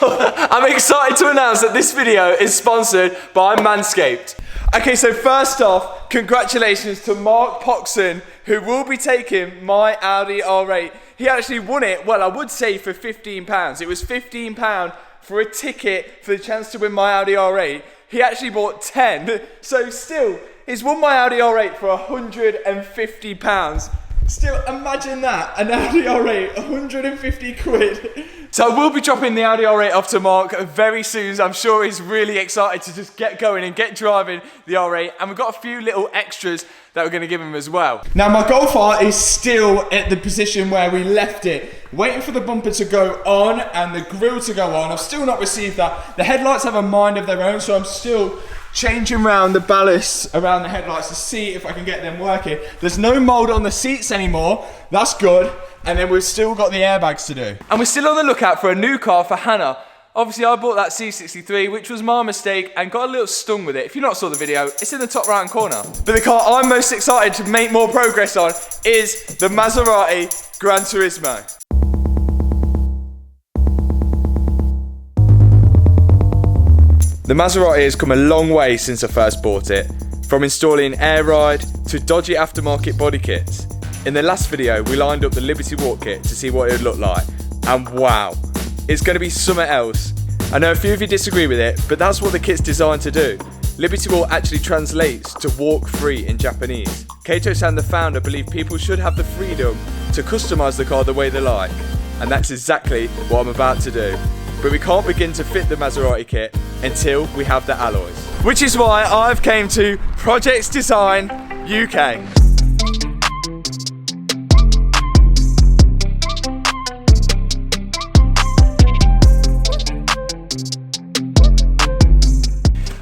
I'm excited to announce that this video is sponsored by Manscaped. Okay, so first off, congratulations to Mark Poxon, who will be taking my Audi R8. He actually won it, well, I would say for £15. It was £15 for a ticket for the chance to win my Audi R8. He actually bought 10, so still, he's won my Audi R8 for £150. Still, imagine that, an Audi R8, 150 quid. So I will be dropping the Audi R8 off to Mark very soon. I'm sure he's really excited to just get going and get driving the R8. And we've got a few little extras that we're going to give him as well. Now my Golf R is still at the position where we left it, waiting for the bumper to go on and the grille to go on. I've still not received that. The headlights have a mind of their own, so I'm still changing around the ballasts around the headlights to see if I can get them working. There's no mold on the seats anymore. That's good. And then we've still got the airbags to do. And we're still on the lookout for a new car for Hannah. Obviously, I bought that C63, which was my mistake, and got a little stung with it. If you've not saw the video, it's in the top right-hand corner. But the car I'm most excited to make more progress on is the Maserati Granturismo. The Maserati has come a long way since I first bought it, from installing air ride to dodgy aftermarket body kits. In the last video, we lined up the Liberty Walk kit to see what it would look like, and wow, it's going to be something else. I know a few of you disagree with it, but that's what the kit's designed to do. Liberty Walk actually translates to walk free in Japanese. Kato-san, the founder, believed people should have the freedom to customise the car the way they like, and that's exactly what I'm about to do. But we can't begin to fit the Maserati kit until we have the alloys. Which is why I've came to Projects Design UK.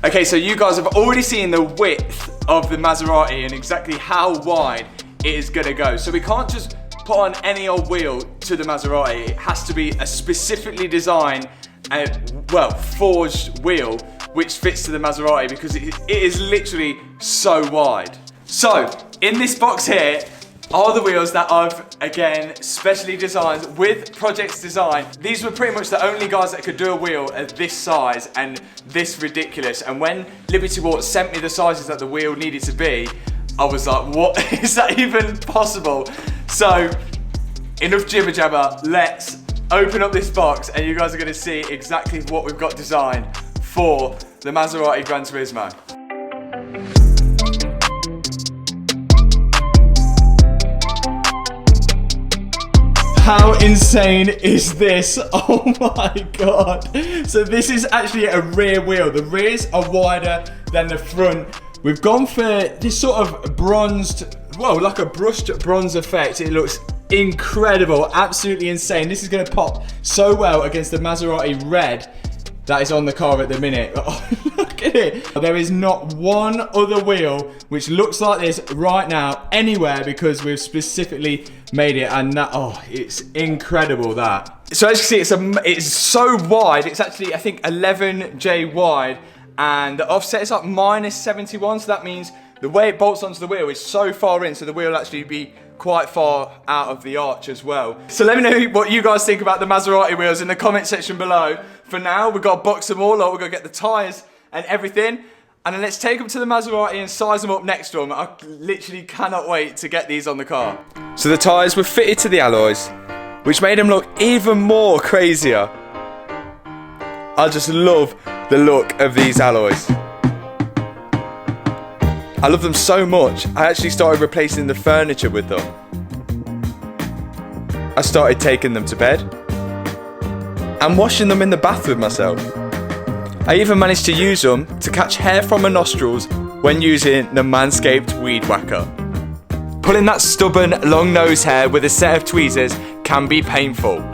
Okay, so you guys have already seen the width of the Maserati and exactly how wide it is gonna go. So we can't just put on any old wheel to the Maserati. It has to be a specifically designed, forged wheel which fits to the Maserati because it is literally so wide. So, in this box here are the wheels that I've, again, specially designed with Projects Design. These were pretty much the only guys that could do a wheel of this size and this ridiculous. And when Liberty Walk sent me the sizes that the wheel needed to be, I was like, what is that even possible? So, enough jibber jabber, let's open up this box and you guys are gonna see exactly what we've got designed for the Maserati Granturismo. How insane is this? Oh my god. So this is actually a rear wheel. The rears are wider than the front. We've gone for this sort of bronzed, well, like a brushed bronze effect. It looks incredible, absolutely insane. This is gonna pop so well against the Maserati red that is on the car at the minute. Oh, look at it. There is not one other wheel which looks like this right now anywhere because we've specifically made it, and that, oh, it's incredible that. So as you can see, it's so wide. It's actually, I think, 11J wide, and the offset is like -71, so that means the way it bolts onto the wheel is so far in, so the wheel will actually be quite far out of the arch as well. So let me know what you guys think about the Maserati wheels in the comment section below. For now, we've got to box them all up, we're going to get the tyres and everything, and then let's take them to the Maserati and size them up next to them. I literally cannot wait to get these on the car. So the tyres were fitted to the alloys, which made them look even more crazier. I just love the look of these alloys. I love them so much, I actually started replacing the furniture with them. I started taking them to bed and washing them in the bathroom myself. I even managed to use them to catch hair from my nostrils when using the Manscaped Weed Whacker. Pulling that stubborn, long nose hair with a set of tweezers can be painful.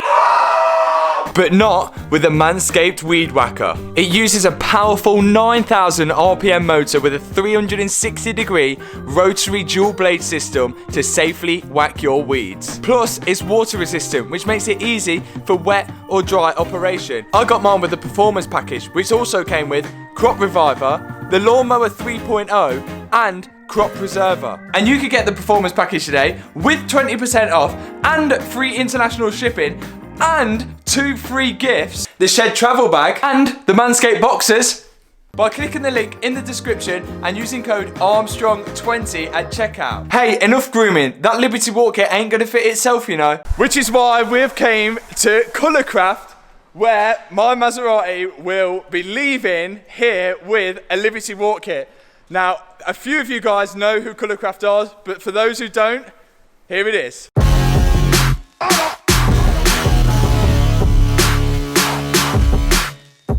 But not with the Manscaped Weed Whacker. It uses a powerful 9,000 RPM motor with a 360-degree rotary dual blade system to safely whack your weeds. Plus, it's water resistant, which makes it easy for wet or dry operation. I got mine with the Performance Package, which also came with Crop Reviver, the Lawnmower 3.0, and Crop Preserver. And you could get the Performance Package today with 20% off and free international shipping and 2 free gifts, the Shed travel bag and the Manscaped boxers, by clicking the link in the description and using code Armstrong20 at checkout. Hey, enough grooming. That Liberty Walk kit ain't gonna fit itself, you know. Which is why we've came to Colourcraft, where my Maserati will be leaving here with a Liberty Walk kit. Now, a few of you guys know who Colourcraft are, but for those who don't, here it is.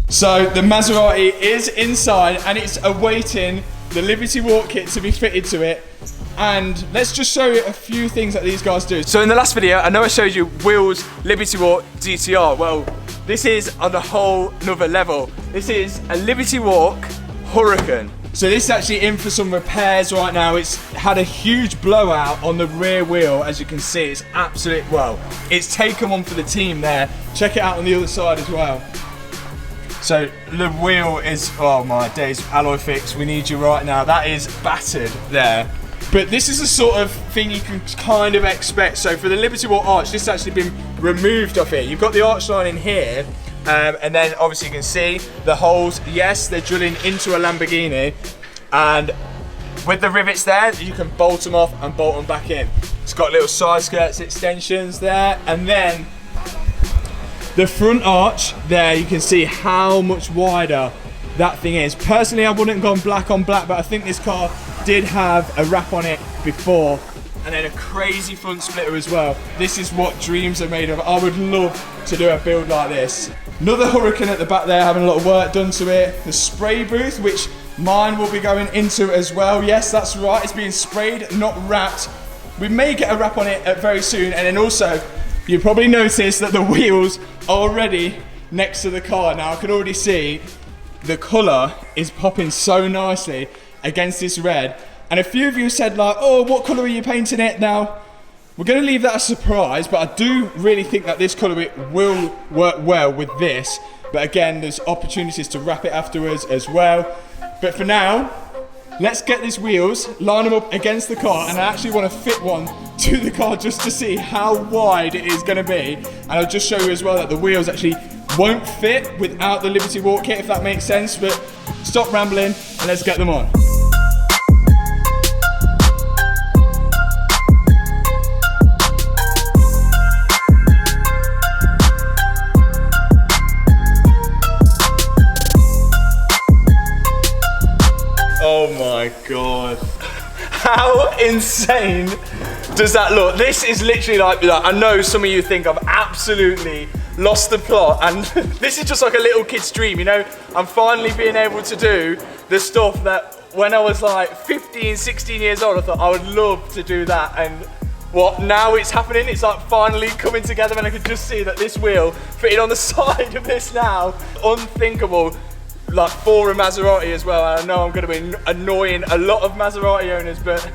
So the Maserati is inside and it's awaiting the Liberty Walk kit to be fitted to it. And let's just show you a few things that these guys do. So in the last video, I know I showed you Will's Liberty Walk GTR. Well, this is on a whole nother level. This is a Liberty Walk Hurricane. So this is actually in for some repairs right now. It's had a huge blowout on the rear wheel, as you can see. It's absolute, well, it's taken one for the team there. Check it out on the other side as well. So the wheel is, oh my days, alloy fix, we need you right now. That is battered there. But this is the sort of thing you can kind of expect. So for the Liberty Walk arch, this has actually been removed off here. You've got the arch line in here, and then obviously you can see the holes. Yes, they're drilling into a Lamborghini. And with the rivets there, you can bolt them off and bolt them back in. It's got little side skirts extensions there, and then the front arch there, you can see how much wider that thing is. Personally, I wouldn't have gone black on black, but I think this car did have a wrap on it before, and then a crazy front splitter as well. This is what dreams are made of. I would love to do a build like this. Another Hurricane at the back there, having a lot of work done to it. The spray booth, which mine will be going into as well. Yes, that's right, it's being sprayed, not wrapped. We may get a wrap on it very soon, and then also, you probably noticed that the wheels are already next to the car. Now I can already see the colour is popping so nicely against this red. And a few of you said like, oh, what colour are you painting it? Now, we're going to leave that a surprise, but I do really think that this colour will work well with this. But again, there's opportunities to wrap it afterwards as well. But for now, let's get these wheels, line them up against the car, and I actually want to fit one to the car just to see how wide it is going to be. And I'll just show you as well that the wheels actually won't fit without the Liberty Walk kit, if that makes sense. But stop rambling and let's get them on. Oh my God. How insane does that look? This is literally like, I know some of you think I've absolutely lost the plot, and this is just like a little kid's dream, you know? I'm finally being able to do the stuff that when I was like 15, 16 years old, I thought I would love to do that. And what, now it's happening, it's like finally coming together, and I could just see that this wheel fitting on the side of this now, unthinkable. Like for a Maserati as well, and I know I'm going to be annoying a lot of Maserati owners, but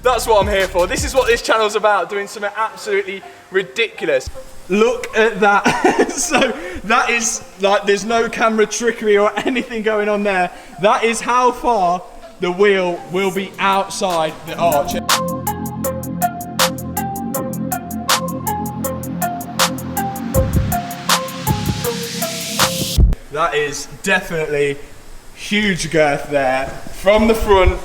that's what I'm here for. This is what this channel's about, doing something absolutely ridiculous. Look at that. So that is like, there's no camera trickery or anything going on there. That is how far the wheel will be outside the arch. That is definitely huge girth there. From the front,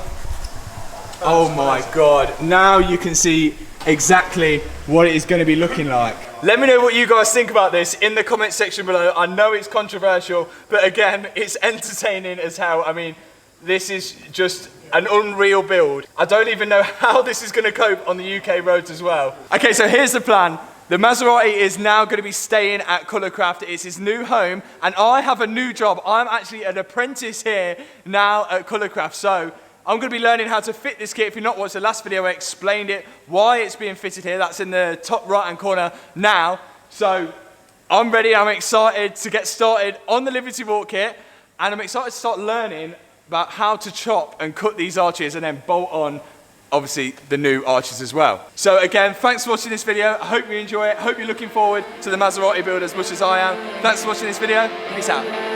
oh my God. Now you can see exactly what it is going to be looking like. Let me know what you guys think about this in the comment section below. I know it's controversial, but again, it's entertaining as hell. I mean, this is just an unreal build. I don't even know how this is going to cope on the UK roads as well. Okay, so here's the plan. The Maserati is now going to be staying at Colourcraft. It's his new home, and I have a new job. I'm actually an apprentice here now at Colourcraft, so I'm going to be learning how to fit this kit. If you've not watched the last video, I explained it, why it's being fitted here. That's in the top right-hand corner now. So I'm ready. I'm excited to get started on the Liberty Walk kit, and I'm excited to start learning about how to chop and cut these arches and then bolt on obviously the new arches as well. So again, thanks for watching this video. I hope you enjoy it. I hope you're looking forward to the Maserati build as much as I am. Thanks for watching this video. Peace out.